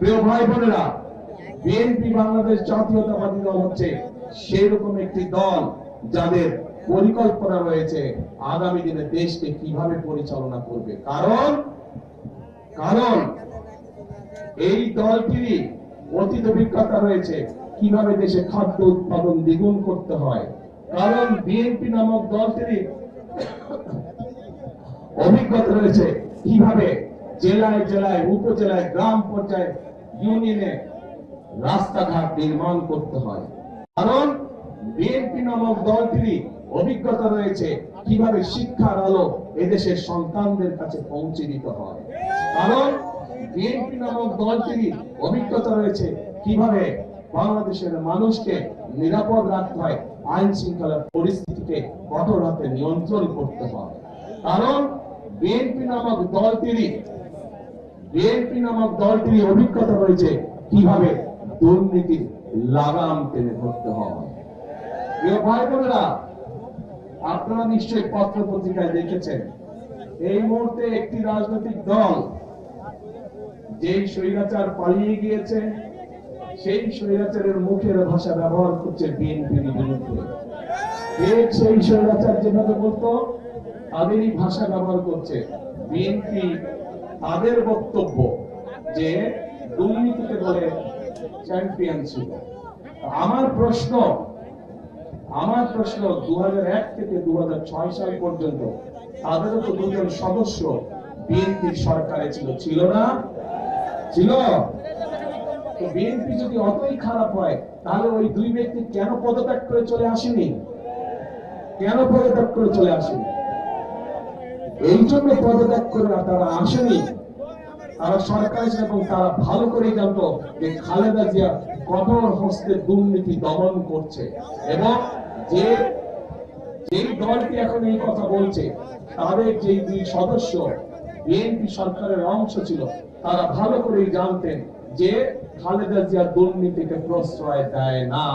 প্রিয় ভাই বোনেরা, বিএনপি বাংলাদেশ জাতীয়তাবাদী দল হচ্ছে সেই রকম একটি দল যাদের পরিকল্পনা রয়েছে আগামী দিনে দেশকে কিভাবে পরিচালনা করবে। কারণ কারণ এই দলটিরই অতীত অভিজ্ঞতা রয়েছে কিভাবে দেশে খাদ্য উৎপাদন দ্বিগুণ করতে হয়। কারণ বিএনপি নামক দলটিরই অভিজ্ঞতা রয়েছে কিভাবে জেলায় জেলায়, উপজেলায়, গ্রাম পর্যায়ে, ইউনিয়নে রাস্তাঘাট নির্মাণ করতে হয়। কারণ বিএনপি নামক দলটিরই অভিজ্ঞতা রয়েছে কিভাবে শিক্ষার আলো এদেশের সন্তানদের কাছে পৌঁছে দিতে হয়। কারণ বিএনপি নামক দলটিরই অভিজ্ঞতা রয়েছে কিভাবে বাংলাদেশের মানুষকে নিরাপদ রাখতে হয়, আইন শৃঙ্খলা পরিস্থিতিকে কঠোর হাতে নিয়ন্ত্রণ করতে হয়। কারণ বিএনপি নামক দলটিরই অভিজ্ঞতা রয়েছে কিভাবে দুর্নীতির লাগাম টেনে ধরতে হয়। প্রিয় ভাই বোনেরা, আপনারা নিশ্চয়ই পত্র পত্রিকায় দেখেছেন এই মুহূর্তে একটি রাজনৈতিক দল যেই স্বৈরাচার পালিয়ে গিয়েছে সেই স্বৈরাচারের মুখের ভাষা ব্যবহার করছে বিএনপির বিরুদ্ধে। সেই স্বৈরাচার যেভাবে বলতো তাদেরই ভাষা ব্যবহার করছে। বিএনপি তাদের বক্তব্য যে দুর্নীতিতে বলে চ্যাম্পিয়ন ছিল। আমার প্রশ্ন 2001 থেকে 2006 সাল পর্যন্ত তাদেরও তো দুজন সদস্য বিএনপির সরকারে ছিল না? ছিল। বিএনপি যদি অতই খারাপ হয় তাহলে ওই দুই ব্যক্তি কেন পদত্যাগ করে চলে আসেনি? এই জন্য পদত্যাগ করে তারা আসেনি। তারা সরকার এবং তারা ভালো করেই জানতো যে খালেদা জিয়া কঠোর হস্তে দুর্নীতি দমন করছে, এবং যেই দলটি এখন এই কথা বলছে তাদের যে দুই সদস্য বিএনপি সরকারের অংশ ছিল তারা ভালো করেই জানতেন যে খালেদা জিয়া দুর্নীতিকে প্রশ্রয় দেয় না।